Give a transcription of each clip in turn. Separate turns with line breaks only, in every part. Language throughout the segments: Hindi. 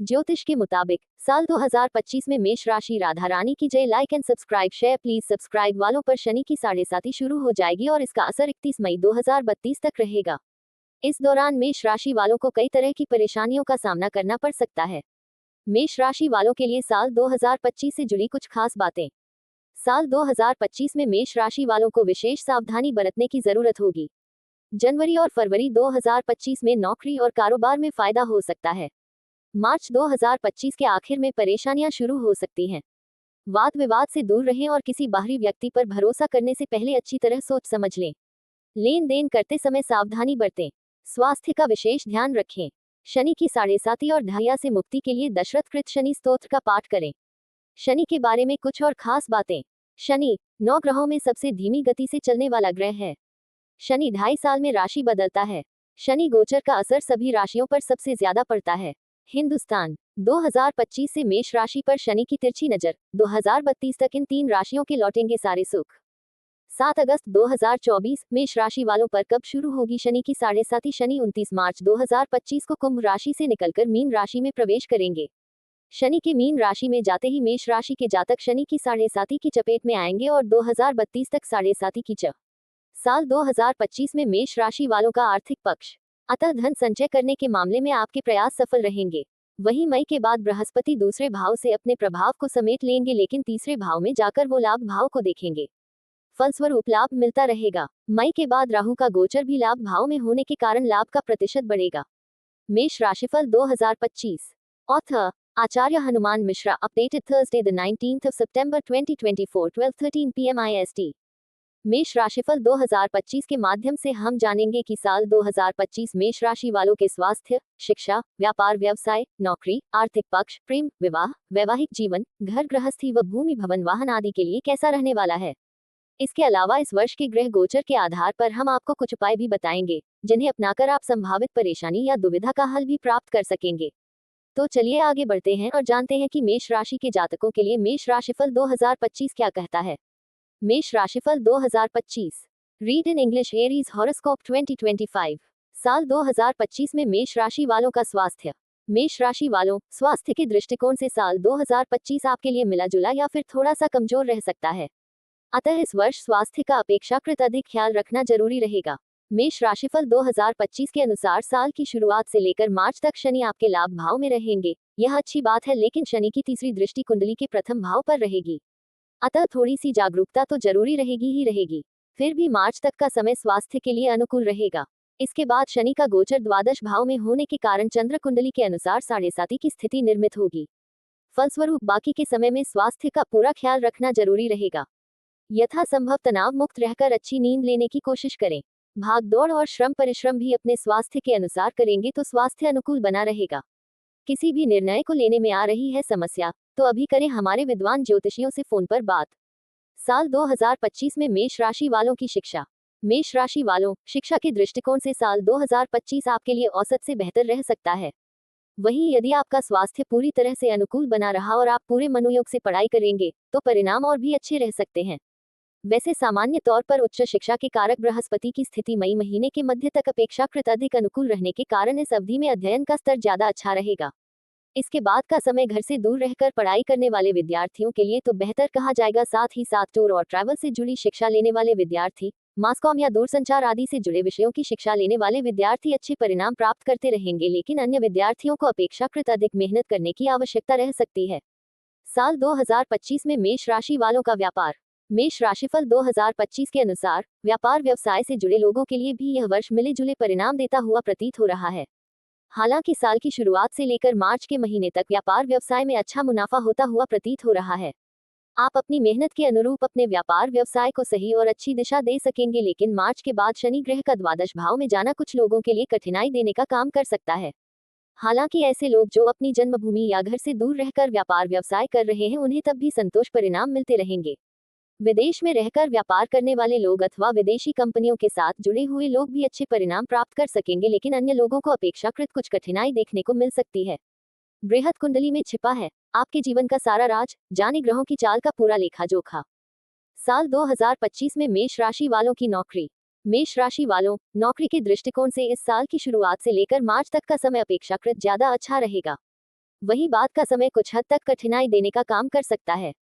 ज्योतिष के मुताबिक साल 2025 में मेष राशि। राधा रानी की जय। Like and subscribe share please subscribe. वालों पर शनि की 7:30 शुरू हो जाएगी और इसका असर 31 मई 2032 तक रहेगा। इस दौरान मेष राशि वालों को कई तरह की परेशानियों का सामना करना पड़ सकता है। मेष राशि वालों के लिए साल 2025 से जुड़ी कुछ खास बातें। साल 2025 में मेष राशि वालों को विशेष सावधानी बरतने की जरूरत होगी। जनवरी और फरवरी 2025 में नौकरी और कारोबार में फायदा हो सकता है। मार्च 2025 के आखिर में परेशानियां शुरू हो सकती हैं। वाद विवाद से दूर रहें और किसी बाहरी व्यक्ति पर भरोसा करने से पहले अच्छी तरह सोच समझ लें। लेन देन करते समय सावधानी बरतें। स्वास्थ्य का विशेष ध्यान रखें। शनि की 7:30 और ढाया से मुक्ति के लिए दशरथ कृत शनि स्तोत्र का पाठ करें। शनि के बारे में कुछ और खास बातें। शनि 9 ग्रहों में सबसे धीमी गति से चलने वाला ग्रह है। शनि 2.5 साल में राशि बदलता है। शनि गोचर का असर सभी राशियों पर सबसे ज्यादा पड़ता है। हिंदुस्तान 2025 से मेष राशि पर शनि की तिरछी नजर। 2032 तक इन 3 राशियों के लौटेंगे सारे सुख। 7 अगस्त 2024 मेष राशि वालों पर कब शुरू होगी शनि की 7:30। शनि 29 मार्च 2025 को कुंभ राशि से निकलकर मीन राशि में प्रवेश करेंगे। शनि के मीन राशि में जाते ही मेष राशि के जातक शनि की 7:30 की चपेट में आएंगे और 2032 तक 7:30 की साल 2025 में मेष राशि वालों का आर्थिक पक्ष। अतः धन संचय करने के मामले में आपके प्रयास सफल रहेंगे। वहीं मई के बाद बृहस्पति दूसरे भाव से अपने प्रभाव को समेट लेंगे, लेकिन तीसरे भाव में जाकर वो लाभ भाव को देखेंगे। फलस्वरूप लाभ मिलता रहेगा। मई के बाद राहु का गोचर भी लाभ भाव में होने के कारण लाभ का प्रतिशत बढ़ेगा। मेष राशिफल 2025। Author Acharya Hanuman Mishra. Updated Thursday the 19th of September 2024 12:13 PM IST। मेष राशिफल 2025 के माध्यम से हम जानेंगे कि साल 2025 मेष राशि वालों के स्वास्थ्य, शिक्षा, व्यापार व्यवसाय, नौकरी, आर्थिक पक्ष, प्रेम, विवाह, वैवाहिक जीवन, घर गृहस्थी व भूमि भवन वाहन आदि के लिए कैसा रहने वाला है। इसके अलावा इस वर्ष के ग्रह गोचर के आधार पर हम आपको कुछ उपाय भी बताएंगे, जिन्हें अपनाकर आप संभावित परेशानी या दुविधा का हल भी प्राप्त कर सकेंगे। तो चलिए आगे बढ़ते हैं और जानते हैं कि मेष राशि के जातकों के लिए मेष राशिफल 2025 क्या कहता है। मेष राशिफल 2025। Read in English Aries horoscope 2025। साल 2025 में मेष राशि वालों का स्वास्थ्य। मेष राशि वालों, स्वास्थ्य के दृष्टिकोण से साल 2025 आपके लिए मिला जुला या फिर थोड़ा सा कमजोर रह सकता है। अतः इस वर्ष स्वास्थ्य का अपेक्षाकृत अधिक ख्याल रखना जरूरी रहेगा। मेष राशिफल 2025 के अनुसार साल की शुरुआत से लेकर मार्च तक शनि आपके लाभ भाव में रहेंगे। यह अच्छी बात है, लेकिन शनि की तीसरी दृष्टि कुंडली के प्रथम भाव पर रहेगी। अतः थोड़ी सी जागरूकता तो जरूरी रहेगी ही रहेगी। फिर भी मार्च तक का समय स्वास्थ्य के लिए अनुकूल रहेगा। इसके बाद शनि का गोचर द्वादश भाव में होने के कारण चंद्र कुंडली के अनुसार 7:30 की स्थिति निर्मित होगी। फलस्वरूप बाकी के समय में स्वास्थ्य का पूरा ख्याल रखना जरूरी रहेगा। यथासंभव तनाव मुक्त रहकर अच्छी नींद लेने की कोशिश करें। भाग दौड़ और श्रम परिश्रम भी अपने स्वास्थ्य के अनुसार करेंगे तो स्वास्थ्य अनुकूल बना रहेगा। किसी भी निर्णय को लेने में आ रही है समस्या, तो अभी करें हमारे विद्वान ज्योतिषियों से फोन पर बात। साल 2025 में मेष राशि वालों की शिक्षा। मेष राशि वालों, शिक्षा के दृष्टिकोण से साल 2025 आपके लिए औसत से बेहतर रह सकता है। वहीं यदि आपका स्वास्थ्य पूरी तरह से अनुकूल बना रहा और आप पूरे मनोयोग से पढ़ाई करेंगे, तो परिणाम और भी अच्छे रह सकते हैं। वैसे सामान्य तौर पर उच्च शिक्षा के कारक बृहस्पति की स्थिति मई महीने के मध्य तक अपेक्षाकृत अधिक अनुकूल रहने के कारण इस अवधि में अध्ययन का स्तर ज्यादा अच्छा रहेगा। इसके बाद का समय घर से दूर रहकर पढ़ाई करने वाले विद्यार्थियों के लिए तो बेहतर कहा जाएगा। साथ ही साथ टूर और ट्रैवल से जुड़ी शिक्षा लेने वाले विद्यार्थी, मासकॉम या दूरसंचार आदि से जुड़े विषयों की शिक्षा लेने वाले विद्यार्थी अच्छे परिणाम प्राप्त करते रहेंगे, लेकिन अन्य विद्यार्थियों को अपेक्षाकृत अधिक मेहनत करने की आवश्यकता रह सकती है। साल 2025 में मेष राशि वालों का व्यापार। मेष राशिफल 2025 के अनुसार व्यापार व्यवसाय से जुड़े लोगों के लिए भी यह वर्ष मिले जुले परिणाम देता हुआ प्रतीत हो रहा है। हालांकि साल की शुरुआत से लेकर मार्च के महीने तक व्यापार व्यवसाय में अच्छा मुनाफा होता हुआ प्रतीत हो रहा है। आप अपनी मेहनत के अनुरूप अपने व्यापार व्यवसाय को सही और अच्छी दिशा दे सकेंगे, लेकिन मार्च के बाद शनि ग्रह का द्वादश भाव में जाना कुछ लोगों के लिए कठिनाई देने का काम कर सकता है। हालांकि ऐसे लोग जो अपनी जन्मभूमि या घर से दूर रहकर व्यापार व्यवसाय कर रहे हैं, उन्हें तब भी संतोष परिणाम मिलते रहेंगे। विदेश में रहकर व्यापार करने वाले लोग अथवा विदेशी कंपनियों के साथ जुड़े हुए लोग भी अच्छे परिणाम प्राप्त कर सकेंगे, लेकिन अन्य लोगों को अपेक्षाकृत कुछ कठिनाई देखने को मिल सकती है। बृहद कुंडली में छिपा है आपके जीवन का सारा राज, जाने ग्रहों की चाल का पूरा लेखा जोखा। साल 2025 में मेष राशि वालों की नौकरी। मेष राशि वालों, नौकरी के दृष्टिकोण से इस साल की शुरुआत से लेकर मार्च तक का समय अपेक्षाकृत ज्यादा अच्छा रहेगा। वही बात का समय कुछ हद तक कठिनाई देने का काम कर सकता है।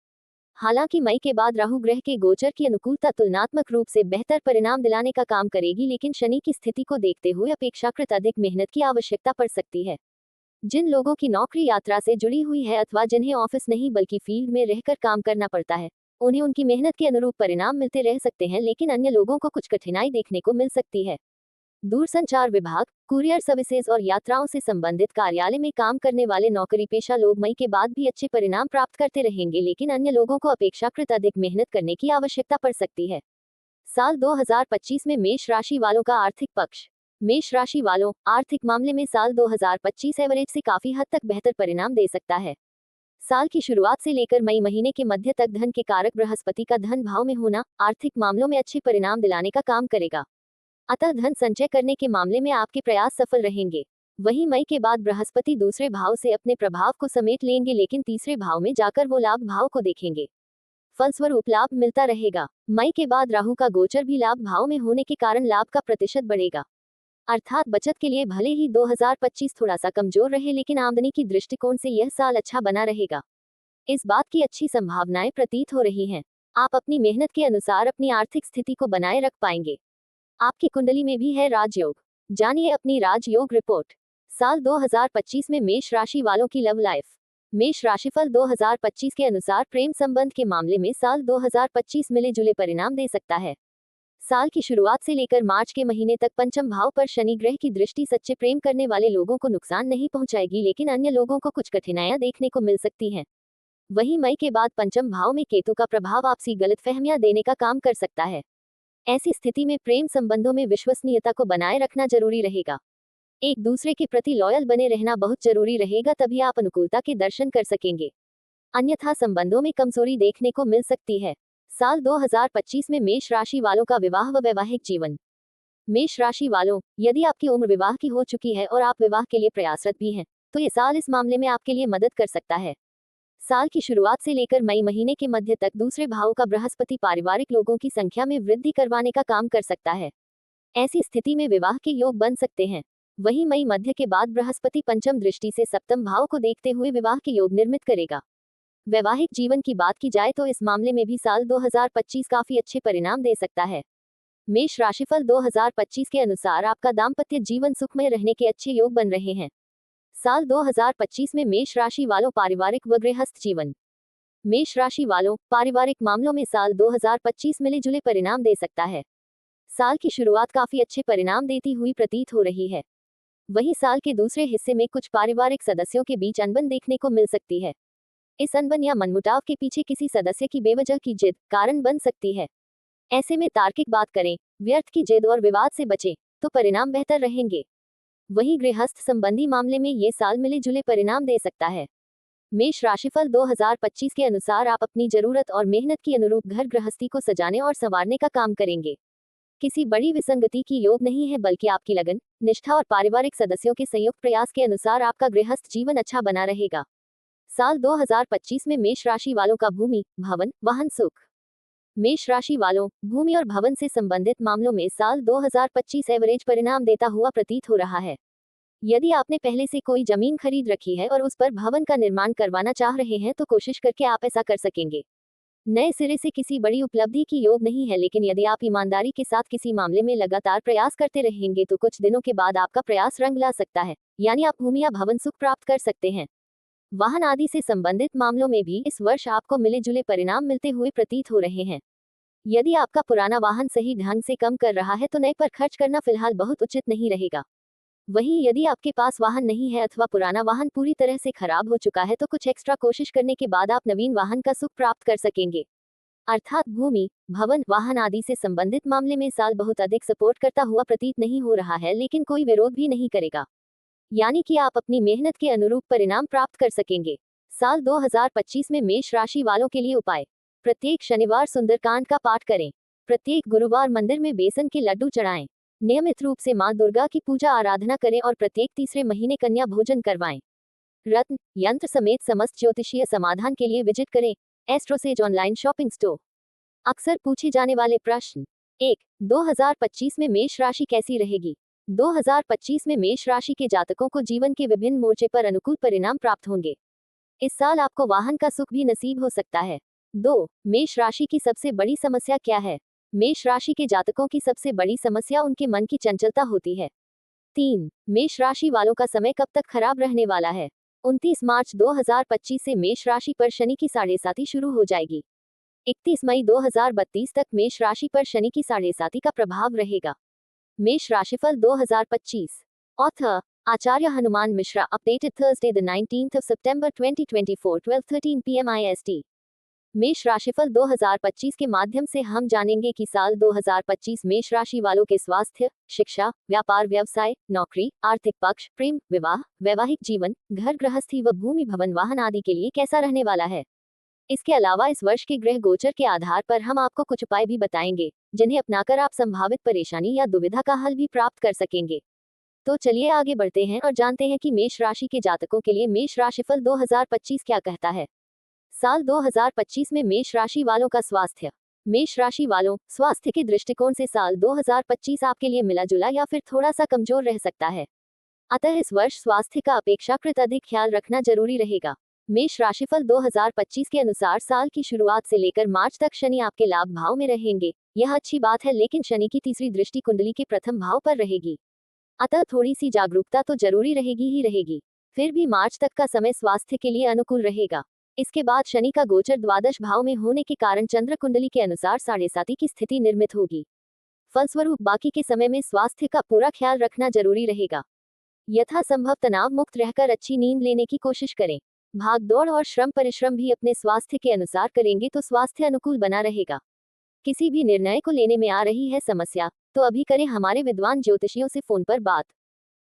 हालांकि मई के बाद राहु ग्रह के गोचर की अनुकूलता तुलनात्मक रूप से बेहतर परिणाम दिलाने का काम करेगी, लेकिन शनि की स्थिति को देखते हुए अपेक्षाकृत अधिक मेहनत की आवश्यकता पड़ सकती है। जिन लोगों की नौकरी यात्रा से जुड़ी हुई है अथवा जिन्हें ऑफिस नहीं बल्कि फील्ड में रहकर काम करना पड़ता है, उन्हें उनकी मेहनत के अनुरूप परिणाम मिलते रह सकते हैं, लेकिन अन्य लोगों को कुछ कठिनाई देखने को मिल सकती है। दूरसंचार विभाग, कुरियर सर्विसेज और यात्राओं से संबंधित कार्यालय में काम करने वाले नौकरी पेशा लोग मई के बाद भी अच्छे परिणाम प्राप्त करते रहेंगे, लेकिन अन्य लोगों को अपेक्षाकृत अधिक मेहनत करने की आवश्यकता पड़ सकती है। साल 2025 में मेष राशि वालों का आर्थिक पक्ष। मेष राशि वालों, आर्थिक मामले में साल 2025 एवरेज से काफी हद तक बेहतर परिणाम दे सकता है। साल की शुरुआत से लेकर मई महीने के मध्य तक धन के कारक बृहस्पति का धन भाव में होना आर्थिक मामलों में अच्छे परिणाम दिलाने का काम करेगा। अतः धन संचय करने के मामले में आपके प्रयास सफल रहेंगे। वहीं मई के बाद बृहस्पति दूसरे भाव से अपने प्रभाव को समेट लेंगे, लेकिन तीसरे भाव में जाकर वो लाभ भाव को देखेंगे। फलस्वरूप लाभ मिलता रहेगा। मई के बाद राहु का गोचर भी लाभ भाव में होने के कारण लाभ का प्रतिशत बढ़ेगा। अर्थात बचत के लिए भले ही 2025 थोड़ा सा कमजोर रहे, लेकिन आमदनी की दृष्टिकोण से यह साल अच्छा बना रहेगा। इस बात की अच्छी संभावनाएं प्रतीत हो रही हैं। आप अपनी मेहनत के अनुसार अपनी आर्थिक स्थिति को बनाए रख पाएंगे। आपकी कुंडली में भी है राजयोग। जानिए अपनी राजयोग रिपोर्ट। साल 2025 में मेष राशि वालों की लव लाइफ। मेष राशिफल 2025 के अनुसार प्रेम संबंध के मामले में साल 2025 मिले जुले परिणाम दे सकता है। साल की शुरुआत से लेकर मार्च के महीने तक पंचम भाव पर शनि ग्रह की दृष्टि सच्चे प्रेम करने वाले लोगों को नुकसान नहीं पहुंचाएगी, लेकिन अन्य लोगों को कुछ कठिनाइयां देखने को मिल सकती हैं। वहीं मई के बाद पंचम भाव में केतु का प्रभाव आपसी गलतफहमियां देने का काम कर सकता है। ऐसी स्थिति में प्रेम संबंधों में विश्वसनीयता को बनाए रखना जरूरी रहेगा। एक दूसरे के प्रति लॉयल बने रहना बहुत जरूरी रहेगा, तभी आप अनुकूलता के दर्शन कर सकेंगे। अन्यथा संबंधों में कमजोरी देखने को मिल सकती है। साल 2025 में मेष राशि वालों का विवाह व वैवाहिक जीवन। मेष राशि वालों, यदि आपकी उम्र विवाह की हो चुकी है और आप विवाह के लिए प्रयासरत भी हैं, तो ये साल इस मामले में आपके लिए मदद कर सकता है। साल की शुरुआत से लेकर मई महीने के मध्य तक दूसरे भाव का बृहस्पति पारिवारिक लोगों की संख्या में वृद्धि करवाने का काम कर सकता है। ऐसी स्थिति में विवाह के योग बन सकते हैं। वहीं मई मध्य के बाद बृहस्पति पंचम दृष्टि से सप्तम भाव को देखते हुए विवाह के योग निर्मित करेगा। वैवाहिक जीवन की बात की जाए तो इस मामले में भी साल 2025 काफी अच्छे परिणाम दे सकता है। मेष राशिफल 2025 के अनुसार आपका दाम्पत्य जीवन सुखमय रहने के अच्छे योग बन रहे हैं। साल 2025 में मेष राशि वालों पारिवारिक व गृहस्थ जीवन। मेष राशि वालों, पारिवारिक मामलों में साल 2025 मिले जुले परिणाम दे सकता है। साल की शुरुआत काफी अच्छे परिणाम देती हुई प्रतीत हो रही है। वहीं साल के दूसरे हिस्से में कुछ पारिवारिक सदस्यों के बीच अनबन देखने को मिल सकती है। इस अनबन या मनमुटाव के पीछे किसी सदस्य की बेवजह की जिद कारण बन सकती है। ऐसे में तार्किक बात करें, व्यर्थ की जिद और विवाद से बचें, तो परिणाम बेहतर रहेंगे। वहीं गृहस्थ संबंधी मामले में ये साल मिले जुले परिणाम दे सकता है। मेष राशिफल 2025 के अनुसार आप अपनी जरूरत और मेहनत की अनुरूप घर गृहस्थी को सजाने और संवारने का काम करेंगे। किसी बड़ी विसंगति की योग नहीं है, बल्कि आपकी लगन, निष्ठा और पारिवारिक सदस्यों के संयुक्त प्रयास के अनुसार आपका गृहस्थ जीवन अच्छा बना रहेगा। साल 2025 में मेष राशि वालों का भूमि, भवन, वाहन सुख। मेष राशि वालों, भूमि और भवन से संबंधित मामलों में साल 2025 एवरेज परिणाम देता हुआ प्रतीत हो रहा है। यदि आपने पहले से कोई जमीन खरीद रखी है और उस पर भवन का निर्माण करवाना चाह रहे हैं, तो कोशिश करके आप ऐसा कर सकेंगे। नए सिरे से किसी बड़ी उपलब्धि की योग नहीं है, लेकिन यदि आप ईमानदारी के साथ किसी मामले में लगातार प्रयास करते रहेंगे तो कुछ दिनों के बाद आपका प्रयास रंग ला सकता है, यानी आप भूमि या भवन सुख प्राप्त कर सकते हैं। वाहन आदि से संबंधित मामलों में भी इस वर्ष आपको मिले जुले परिणाम मिलते हुए प्रतीत हो रहे हैं। यदि आपका पुराना वाहन सही ढंग से काम कर रहा है तो नए पर खर्च करना फिलहाल बहुत उचित नहीं रहेगा। वहीं यदि आपके पास वाहन नहीं है अथवा पुराना वाहन पूरी तरह से खराब हो चुका है, तो कुछ एक्स्ट्रा कोशिश करने के बाद आप नवीन वाहन का सुख प्राप्त कर सकेंगे। अर्थात भूमि, भवन, वाहन आदि से संबंधित मामले में साल बहुत अधिक सपोर्ट करता हुआ प्रतीत नहीं हो रहा है, लेकिन कोई विरोध भी नहीं करेगा। यानी कि आप अपनी मेहनत के अनुरूप परिणाम प्राप्त कर सकेंगे। साल 2025 में मेष राशि वालों के लिए उपाय। प्रत्येक शनिवार सुंदरकांड का पाठ करें। प्रत्येक गुरुवार मंदिर में बेसन के लड्डू चढ़ाएं। नियमित रूप से मां दुर्गा की पूजा आराधना करें और प्रत्येक तीसरे महीने कन्या भोजन करवाएं। रत्न, यंत्र समेत समस्त ज्योतिषीय समाधान के लिए विजिट करें एस्ट्रोसेज ऑनलाइन शॉपिंग स्टोर। अक्सर पूछे जाने वाले प्रश्न। 1. 2025 में मेष राशि कैसी रहेगी? 2025 में मेष राशि के जातकों को जीवन के विभिन्न मोर्चे पर अनुकूल परिणाम प्राप्त होंगे। इस साल आपको वाहन का सुख भी नसीब हो सकता है। 2. मेष राशि की सबसे बड़ी समस्या क्या है? मेष राशि के जातकों की सबसे बड़ी समस्या उनके मन की चंचलता होती है। 3. मेष राशि वालों का समय कब तक खराब रहने वाला है? 29 मार्च 2025 से मेष राशि पर शनि की साढ़ेसाती शुरू हो जाएगी। 31 मई 2032 तक मेष राशि पर शनि की साढ़ेसाती का प्रभाव रहेगा। मेष राशिफल 2025। Author Acharya Hanuman Mishra, updated Thursday the 19th of September 2024 12:13 PM IST। मेष राशिफल 2025 के माध्यम से हम जानेंगे कि साल 2025 मेष राशि वालों के स्वास्थ्य, शिक्षा, व्यापार व्यवसाय, नौकरी, आर्थिक पक्ष, प्रेम, विवाह, वैवाहिक जीवन, घर गृहस्थी व भूमि भवन वाहन आदि के लिए कैसा रहने वाला है। इसके अलावा इस वर्ष के ग्रह गोचर के आधार पर हम आपको कुछ उपाय भी बताएंगे, जिन्हें अपनाकर आप संभावित परेशानी या दुविधा का हल भी प्राप्त कर सकेंगे। तो चलिए आगे बढ़ते हैं और जानते हैं कि मेष राशि के जातकों के लिए मेष राशिफल 2025 क्या कहता है। साल 2025 में मेष राशि वालों का स्वास्थ्य। मेष राशि वालों, स्वास्थ्य के दृष्टिकोण से साल 2025 आपके लिए मिला जुला या फिर थोड़ा सा कमजोर रह सकता है। अतः इस वर्ष स्वास्थ्य का अपेक्षाकृत अधिक ख्याल रखना जरूरी रहेगा। मेष राशिफल 2025 के अनुसार साल की शुरुआत से लेकर मार्च तक शनि आपके लाभ भाव में रहेंगे। यह अच्छी बात है, लेकिन शनि की तीसरी दृष्टि कुंडली के प्रथम भाव पर रहेगी। अतः थोड़ी सी जागरूकता तो जरूरी रहेगी ही रहेगी। फिर भी मार्च तक का समय स्वास्थ्य के लिए अनुकूल रहेगा। इसके बाद शनि का गोचर द्वादश भाव में होने के कारण चंद्र कुंडली के अनुसार साढ़ेसाती की स्थिति निर्मित होगी। फलस्वरूप बाकी के समय में स्वास्थ्य का पूरा ख्याल रखना जरूरी रहेगा। यथासंभव तनाव मुक्त रहकर अच्छी नींद लेने की कोशिश करें। भाग दौड़ और श्रम परिश्रम भी अपने स्वास्थ्य के अनुसार करेंगे तो स्वास्थ्य अनुकूल बना रहेगा। किसी भी निर्णय को लेने में आ रही है समस्या, तो अभी करें हमारे विद्वान ज्योतिषियों से फोन पर बात।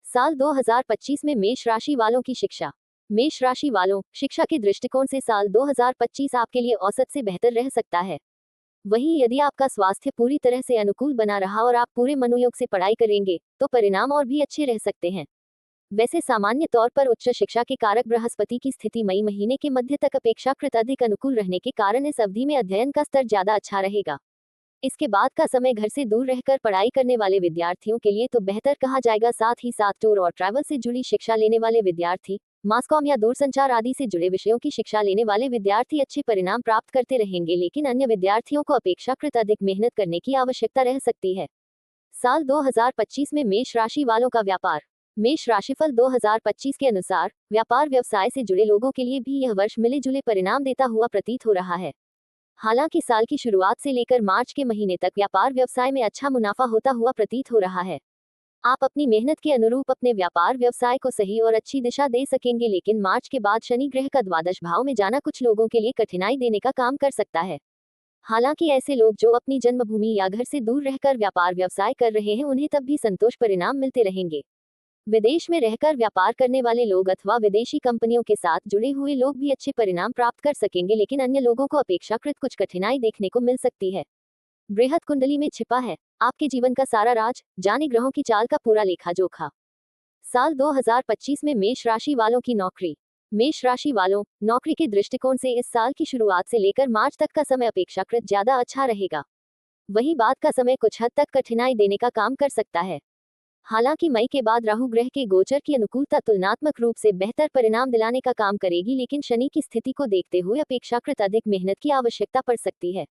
साल 2025 में मेष राशि वालों की शिक्षा। मेष राशि वालों, शिक्षा के दृष्टिकोण से साल 2025 आपके लिए औसत से बेहतर रह सकता है। वहीं यदि आपका स्वास्थ्य पूरी तरह से अनुकूल बना रहा और आप पूरे मनोयोग से पढ़ाई करेंगे, तो परिणाम और भी अच्छे रह सकते हैं। वैसे सामान्य तौर पर उच्च शिक्षा के कारक बृहस्पति की स्थिति मई महीने के मध्य तक अपेक्षाकृत अधिक अनुकूल रहने के कारण इस अवधि में अध्ययन का स्तर ज्यादा अच्छा रहेगा। इसके बाद का समय घर से दूर रहकर पढ़ाई करने वाले विद्यार्थियों के लिए तो बेहतर कहा जाएगा। साथ ही साथ टूर और ट्रैवल से जुड़ी शिक्षा लेने वाले विद्यार्थी, मासकॉम या दूरसंचार आदि से जुड़े विषयों की शिक्षा लेने वाले विद्यार्थी अच्छे परिणाम प्राप्त करते रहेंगे, लेकिन अन्य विद्यार्थियों को अपेक्षाकृत अधिक मेहनत करने की आवश्यकता रह सकती है। साल 2025 में मेष राशि वालों का व्यापार। मेष राशिफल 2025 के अनुसार व्यापार व्यवसाय से जुड़े लोगों के लिए भी यह वर्ष मिले जुले परिणाम देता हुआ प्रतीत हो रहा है। हालांकि साल की शुरुआत से लेकर मार्च के महीने तक व्यापार व्यवसाय में अच्छा मुनाफा होता हुआ प्रतीत हो रहा है। आप अपनी मेहनत के अनुरूप अपने व्यापार व्यवसाय को सही और अच्छी दिशा दे सकेंगे, लेकिन मार्च के बाद शनि ग्रह का द्वादश भाव में जाना कुछ लोगों के लिए कठिनाई देने का काम कर सकता है। हालांकि ऐसे लोग जो अपनी जन्मभूमि या घर से दूर रहकर व्यापार व्यवसाय कर रहे हैं, उन्हें तब भी संतोष परिणाम मिलते रहेंगे। विदेश में रहकर व्यापार करने वाले लोग अथवा विदेशी कंपनियों के साथ जुड़े हुए लोग भी अच्छे परिणाम प्राप्त कर सकेंगे, लेकिन अन्य लोगों को अपेक्षाकृत कुछ कठिनाई देखने को मिल सकती है। बृहद कुंडली में छिपा है आपके जीवन का सारा राज, जाने ग्रहों की चाल का पूरा लेखा जोखा। साल 2025 में मेष राशि वालों की नौकरी। मेष राशि वालों, नौकरी के दृष्टिकोण से इस साल की शुरुआत से लेकर मार्च तक का समय अपेक्षाकृत ज्यादा अच्छा रहेगा। वहीं बाद का समय कुछ हद तक कठिनाई देने का काम कर सकता है। हालांकि मई के बाद राहु ग्रह के गोचर की अनुकूलता तुलनात्मक रूप से बेहतर परिणाम दिलाने का काम करेगी, लेकिन शनि की स्थिति को देखते हुए अपेक्षाकृत अधिक मेहनत की आवश्यकता पड़ सकती है।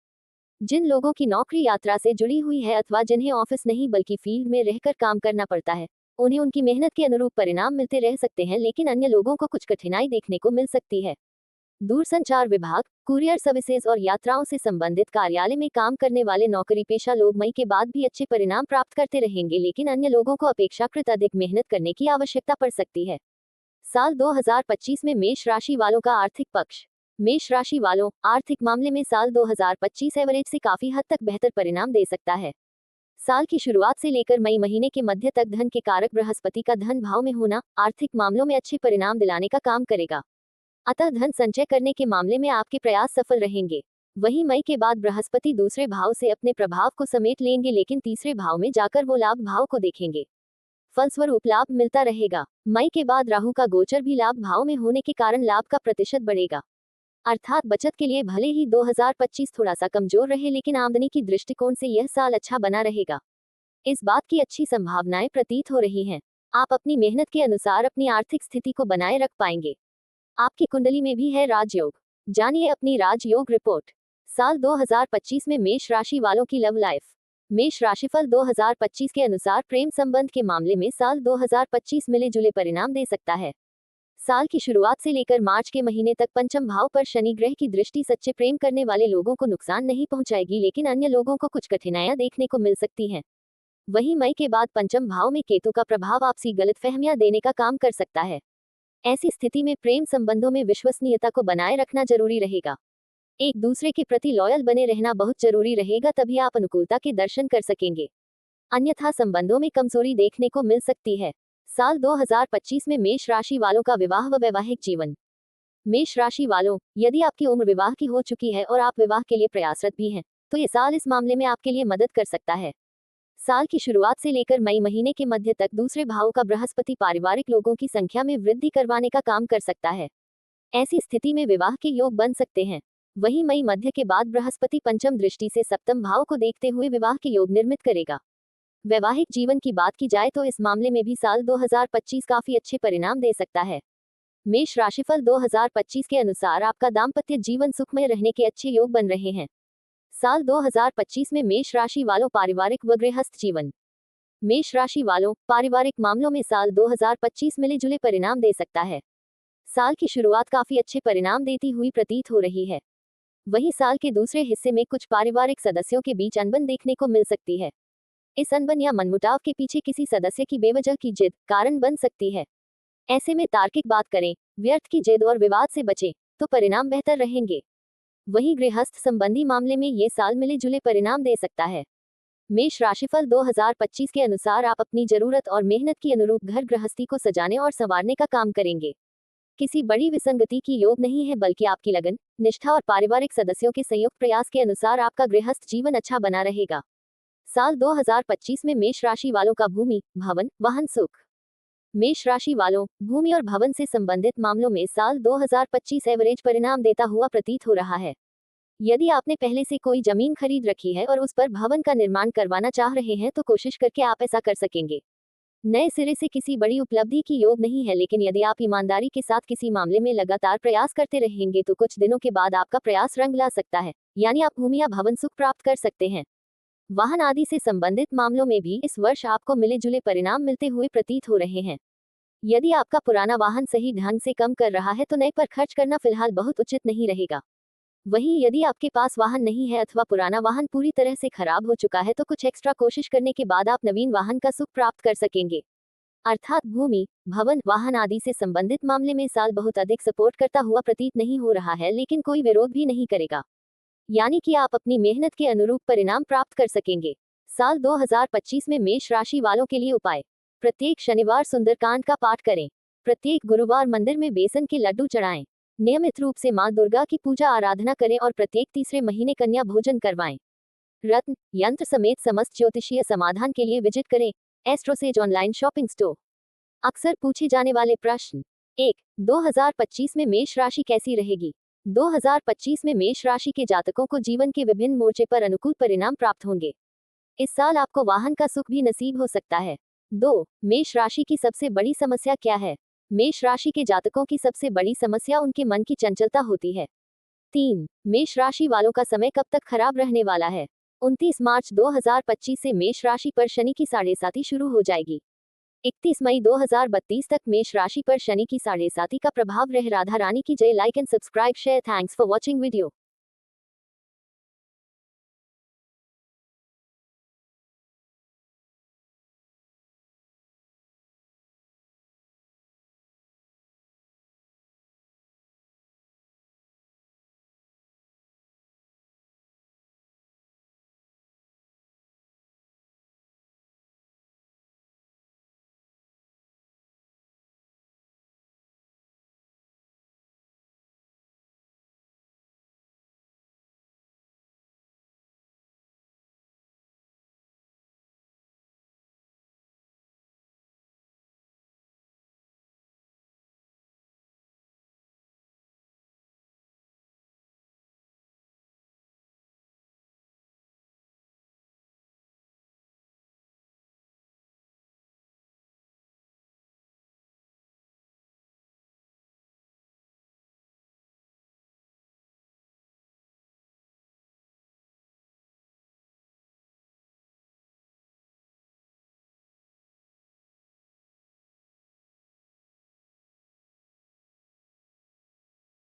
जिन लोगों की नौकरी यात्रा से जुड़ी हुई है अथवा जिन्हें ऑफिस नहीं बल्कि फील्ड में रहकर काम करना पड़ता है, उन्हें उनकी मेहनत के अनुरूप परिणाम मिलते रह सकते हैं, लेकिन अन्य लोगों को कुछ कठिनाई देखने को मिल सकती है। दूरसंचार विभाग, कुरियर सर्विसेज और यात्राओं से संबंधित कार्यालय में काम करने वाले नौकरी पेशा लोग मई के बाद भी अच्छे परिणाम प्राप्त करते रहेंगे, लेकिन अन्य लोगों को अपेक्षाकृत अधिक मेहनत करने की आवश्यकता पड़ सकती है। साल 2025 में मेष राशि वालों का आर्थिक पक्ष। मेष राशि वालों, आर्थिक मामले में साल 2025 एवरेज से काफी हद तक बेहतर परिणाम दे सकता है। साल की शुरुआत से लेकर मई महीने के मध्य तक धन के कारक बृहस्पति का धन भाव में होना आर्थिक मामलों में अच्छे परिणाम दिलाने का काम करेगा। अतः धन संचय करने के मामले में आपके प्रयास सफल रहेंगे। वहीं मई के बाद बृहस्पति दूसरे भाव से अपने प्रभाव को समेट लेंगे, लेकिन तीसरे भाव में जाकर वो लाभ भाव को देखेंगे। फलस्वरूप लाभ मिलता रहेगा। मई के बाद राहु का गोचर भी लाभ भाव में होने के कारण लाभ का प्रतिशत बढ़ेगा। अर्थात बचत के लिए भले ही 2025 थोड़ा सा कमजोर रहे, लेकिन आमदनी की दृष्टिकोण से यह साल अच्छा बना रहेगा। इस बात की अच्छी संभावनाएं प्रतीत हो रही हैं। आप अपनी मेहनत के अनुसार अपनी आर्थिक स्थिति को बनाए रख पाएंगे। आपकी कुंडली में भी है राजयोग। जानिए अपनी राजयोग रिपोर्ट। साल 2025 में मेष राशि वालों की लव लाइफ। मेष राशिफल 2025 के अनुसार प्रेम संबंध के मामले में साल 2025 मिले जुले परिणाम दे सकता है। साल की शुरुआत से लेकर मार्च के महीने तक पंचम भाव पर शनि ग्रह की दृष्टि सच्चे प्रेम करने वाले लोगों को नुकसान नहीं पहुंचाएगी, लेकिन अन्य लोगों को कुछ कठिनाइयां देखने को मिल सकती हैं। वहीं मई के बाद पंचम भाव में केतु का प्रभाव आपसी गलतफहमियां देने का काम कर सकता है। ऐसी स्थिति में प्रेम संबंधों में विश्वसनीयता को बनाए रखना जरूरी रहेगा। एक दूसरे के प्रति लॉयल बने रहना बहुत जरूरी रहेगा, तभी आप अनुकूलता के दर्शन कर सकेंगे। अन्यथा संबंधों में कमजोरी देखने को मिल सकती है। साल 2025 में मेष राशि वालों का विवाह व वैवाहिक जीवन। मेष राशि वालों, यदि आपकी उम्र विवाह की हो चुकी है और आप विवाह के लिए प्रयासरत भी हैं, तो ये साल इस मामले में आपके लिए मदद कर सकता है। साल की शुरुआत से लेकर मई महीने के मध्य तक दूसरे भाव का बृहस्पति पारिवारिक लोगों की संख्या में वृद्धि करवाने का काम कर सकता है। ऐसी स्थिति में विवाह के योग बन सकते हैं। वहीं मई मध्य के बाद बृहस्पति पंचम दृष्टि से सप्तम भाव को देखते हुए विवाह के योग निर्मित करेगा। वैवाहिक जीवन की बात की जाए तो इस मामले में भी साल 2025 काफी अच्छे परिणाम दे सकता है। मेष राशिफल 2025 के अनुसार आपका दाम्पत्य जीवन सुखमय रहने के अच्छे योग बन रहे हैं। साल 2025 में मेष राशि वालों पारिवारिक व गृहस्थ जीवन। मेष राशि वालों, पारिवारिक मामलों में साल 2025 मिले जुले परिणाम दे सकता है। साल की शुरुआत काफी अच्छे परिणाम देती हुई प्रतीत हो रही है। वहीं साल के दूसरे हिस्से में कुछ पारिवारिक सदस्यों के बीच अनबन देखने को मिल सकती है। इस अनबन या मनमुटाव के पीछे किसी सदस्य की बेवजह की जिद कारण बन सकती है। ऐसे में तार्किक बात करें, व्यर्थ की जिद और विवाद से बचें, तो परिणाम बेहतर रहेंगे। वहीं गृहस्थ संबंधी मामले में ये साल मिले जुले परिणाम दे सकता है। मेष राशिफल 2025 के अनुसार आप अपनी जरूरत और मेहनत की अनुरूप घर गृहस्थी को सजाने और संवारने का काम करेंगे। किसी बड़ी विसंगति की योग नहीं है, बल्कि आपकी लगन, निष्ठा और पारिवारिक सदस्यों के संयुक्त प्रयास के अनुसार आपका गृहस्थ जीवन अच्छा बना रहेगा। साल 2025 में मेष राशि वालों का भूमि, भवन, वाहन सुख। मेष राशि वालों, भूमि और भवन से संबंधित मामलों में साल 2025 एवरेज परिणाम देता हुआ प्रतीत हो रहा है। यदि आपने पहले से कोई जमीन खरीद रखी है और उस पर भवन का निर्माण करवाना चाह रहे हैं, तो कोशिश करके आप ऐसा कर सकेंगे। नए सिरे से किसी बड़ी उपलब्धि की योग नहीं है, लेकिन यदि आप ईमानदारी के साथ किसी मामले में लगातार प्रयास करते रहेंगे तो कुछ दिनों के बाद आपका प्रयास रंग ला सकता है, यानी आप भूमि या भवन सुख प्राप्त कर सकते हैं। वाहन आदि से संबंधित मामलों में भी इस वर्ष आपको मिले जुले परिणाम मिलते हुए प्रतीत हो रहे हैं। यदि आपका पुराना वाहन सही ढंग से कम कर रहा है तो नए पर खर्च करना फिलहाल बहुत उचित नहीं रहेगा। वहीं यदि आपके पास वाहन नहीं है अथवा पुराना वाहन पूरी तरह से खराब हो चुका है तो कुछ एक्स्ट्रा कोशिश करने के बाद आप नवीन वाहन का सुख प्राप्त कर सकेंगे। अर्थात भूमि, भवन, वाहन आदि से संबंधित मामले में साल बहुत अधिक सपोर्ट करता हुआ प्रतीत नहीं हो रहा है, लेकिन कोई विरोध भी नहीं करेगा, यानी कि आप अपनी मेहनत के अनुरूप परिणाम प्राप्त कर सकेंगे। साल 2025 में मेष राशि वालों के लिए उपाय। प्रत्येक शनिवार सुंदरकांड का पाठ करें। प्रत्येक गुरुवार मंदिर में बेसन के लड्डू चढ़ाएं। नियमित रूप से मां दुर्गा की पूजा आराधना करें और प्रत्येक तीसरे महीने कन्या भोजन करवाएं। रत्न, यंत्र समेत समस्त ज्योतिषीय समाधान के लिए विजिट करें एस्ट्रोसेज ऑनलाइन शॉपिंग स्टोर। अक्सर पूछे जाने वाले प्रश्न। 1. 2025 में मेष राशि कैसी रहेगी? 2025 में मेष राशि के जातकों को जीवन के विभिन्न मोर्चे पर अनुकूल परिणाम प्राप्त होंगे। इस साल आपको वाहन का सुख भी नसीब हो सकता है। 2. मेष राशि की सबसे बड़ी समस्या क्या है? मेष राशि के जातकों की सबसे बड़ी समस्या उनके मन की चंचलता होती है। 3. मेष राशि वालों का समय कब तक खराब रहने वाला है? 29 मार्च 2025 से मेष राशि पर शनि की 7.5 शुरू हो जाएगी। 31 मई 2032 तक मेष राशि पर शनि की 7.5 का प्रभाव रह। राधा रानी की जय। Like and subscribe share. Thanks for watching video.